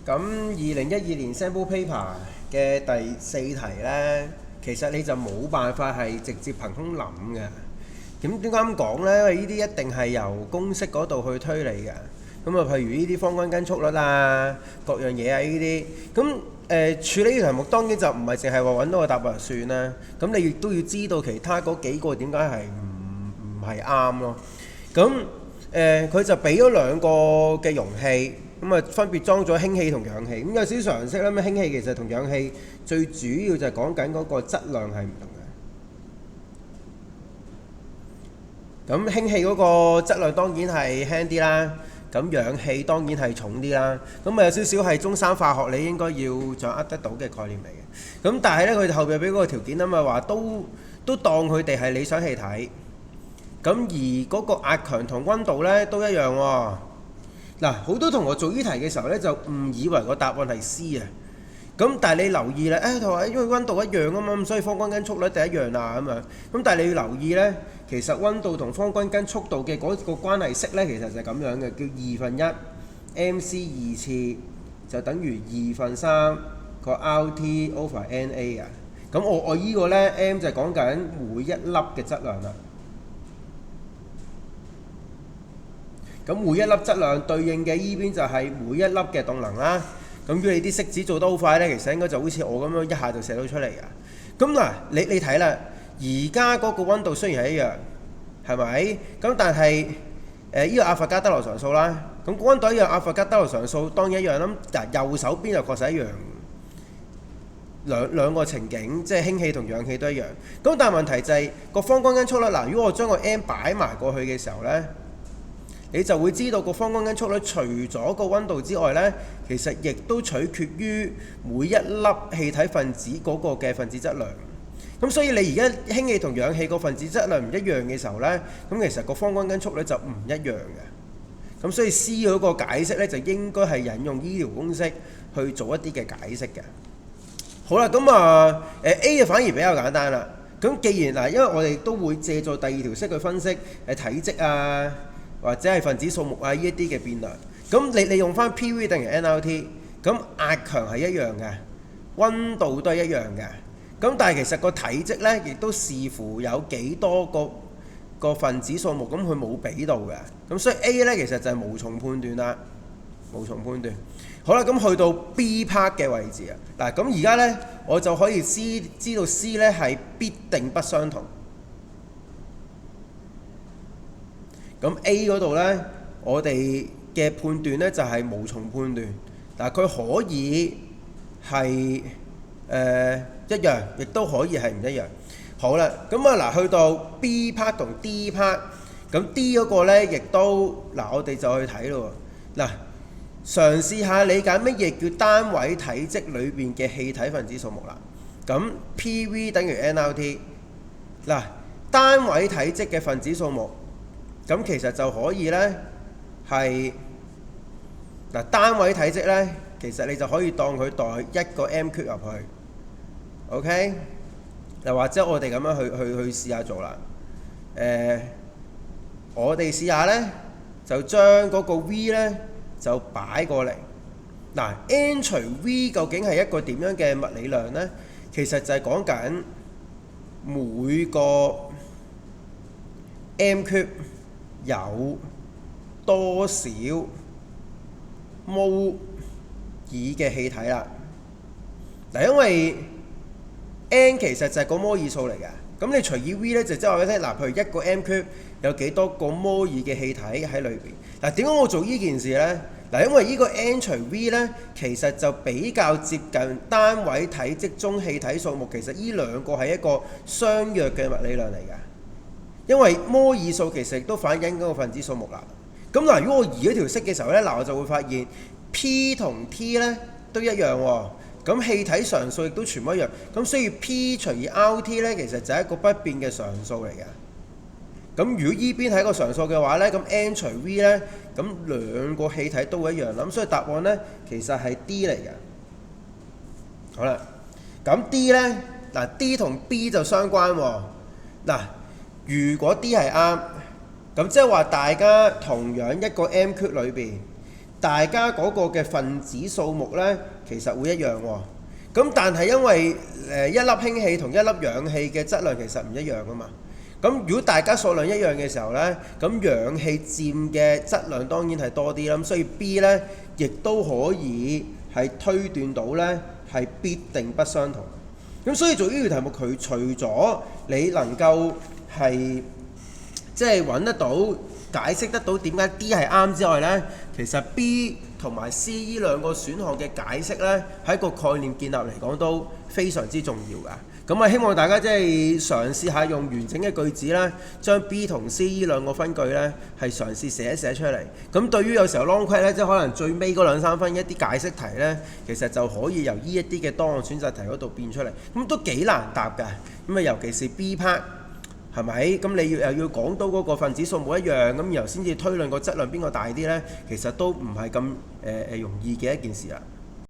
咁2012年 sample paper 嘅第4題呢，其實你就冇辦法係直接憑空諗嘅。咁點解咁講呢？因為呢啲一定係由公式嗰度去推理嘅。咁啊，譬如呢啲方均根速率啊，各樣嘢啊呢啲。咁處理呢個題目當然就唔係淨係話揾到個答案就算啦。咁你亦都要知道其他嗰幾個點解係唔係啱咯。咁佢就俾咗兩個嘅容器。咁啊，分別裝咗氫氣同氧氣。咁有少少常識啦。咁氫氣其實同氧氣最主要就係講緊嗰個質量係唔同嘅。咁氫氣嗰個質量當然係輕啲啦。咁氧氣當然係重啲啦。咁啊有少少係中三化學你應該要掌握得到嘅概念嚟嘅。咁但係咧，佢哋後邊俾嗰個條件啊嘛，話都當佢哋係理想氣體。咁而嗰個壓強同溫度咧都一樣喎。嗱，好多同學做呢題嘅時候咧，就誤以為個答案係 C 啊。咁但係你留意咧，佢話因為溫度一樣啊嘛，咁所以方均根速率就一樣啦咁樣。咁但係你要留意咧，其實溫度同方均根速度嘅嗰個關係式咧，其實就係咁樣嘅，叫1/2 次就等於3/2個 RT over NA 啊。咁我依個咧 M 就係講緊每一粒嘅質量啦。咁每一粒質量對應嘅依邊就係每一粒嘅動能啦。咁如果你啲式子做得好快咧，其實應該就好似我咁樣一下就寫到出嚟㗎。咁嗱，你睇啦，而家嗰個溫度雖然係一樣，係咪？咁但係呢個阿法加德羅常數啦，咁溫度一樣，阿法加德羅常數當然一樣啦。嗱，右手邊就確實一樣，兩個情景，即係氫氣同氧氣都一樣。咁但係問題就係個方均根速率嗱，如果我將個 M 擺埋過去嘅時候咧，你就會知道個方均根速率除咗個溫度之外呢，其實亦都取決於每一粒氣體分子嗰個嘅分子質量。咁所以你而家氫氣同氧氣個分子質量唔一樣嘅時候呢，咁其實個方均根速率就唔一樣嘅。咁所以 C 嗰個解釋呢，就應該係引用呢條公式去做一啲嘅解釋嘅。好啦，咁A 就反而比較簡單啦。咁既然嗱，因為我哋都會借助第二條式去分析體積啊，或者係分子數目啊，呢一啲嘅變量。咁你利用翻 PV 等於 nRT， 咁壓強係一樣嘅，溫度都係一樣嘅。咁但係其實個體積呢，亦都視乎有幾多個分子數目，咁佢冇俾到嘅。咁所以 A 呢，其實就係無從判斷啦，無從判斷。好啦，咁去到 B part 嘅位置啊，嗱，咁而家呢，我就可以知道 C 呢係必定不相同。咁 A 嗰度呢，我哋嘅判斷呢就係無從判斷。嗱，佢可以係一樣，亦都可以係唔一樣。好啦，咁啊嗱，去到 B part 同 D part， 咁 D 嗰個呢亦都嗱，我哋就去睇咯。嗱，嘗試下理解乜嘢叫單位體積裏邊嘅氣體分子數目啦。咁 PV 等於 nRT。嗱，單位體積嘅分子數目。咁其實就可以呢，係嗱，單位體積呢，其實你就可以當佢代一個 m cube 入去 ，OK？ 又或者我哋咁樣去試下做啦。我哋試下呢，就將嗰個 v 呢就擺過嚟。嗱，n 除 v 究竟係一個點樣嘅物理量呢？其實就係講緊每個 m cube有多少摩爾嘅氣體啦？嗱，因為 n 其實就係個摩爾數嚟嘅，咁你除以 v 咧，就即係話俾你聽，嗱，譬如一個 m cube 有幾多個摩爾嘅氣體喺裏邊？嗱，點解我做呢件事呢？嗱，因為呢個 n 除 v 咧，其實就比較接近單位體積中氣體數目，其實呢兩個係一個相若嘅物理量嚟嘅。因為摩爾數其實亦都反映嗰個分子數目啦。咁嗱，如果我移咗條式嘅時候咧，嗱，我就會發現 P 同 T 咧都一樣喎。咁氣體常數亦都全部一樣。咁所以 P 除以 RT 咧，其實就係一個不變嘅常數嚟嘅。咁如果依邊係一個常數嘅話咧，咁 N 除 V 咧，咁兩個氣體都會一樣。咁所以答案咧其實係 D 嚟嘅。好啦，咁 D 咧，嗱 D 同 B 就相關喎。嗱，如果 D 係啱，咁即係話大家同樣一個 M cube 裏邊大家嗰個嘅分子數目呢，其實會一樣喎。咁但係因為一粒氫氣同一粒氧氣嘅質量其實唔一樣噶嘛。咁如果大家數量一樣嘅時候呢，咁氧氣佔嘅質量當然係多啲啦。咁所以 B 呢，亦都可以係推斷到呢係必定不相同。咁所以做呢條題目，佢除咗你能夠係即係揾得到解釋得到點解 D 係啱之外呢，其實 B 同埋 C 呢兩個選項嘅解釋呢，喺個概念建立嚟講都非常之重要㗎。咁啊，希望大家即係嘗試下用完整嘅句子啦，將 B 同 C 呢兩個分句呢係嘗試寫一寫出嚟。咁對於有時候 long quiz 呢，即係可能最尾嗰2-3分一啲解釋題呢，其實就可以由呢一啲嘅多項選擇題嗰度變出嚟。咁都幾難答㗎。咁啊，尤其是 B part 係咪？咁你又要講到嗰個分子數目一樣，咁然後先至推論個質量邊個大啲呢？其實都唔係咁容易嘅一件事啦。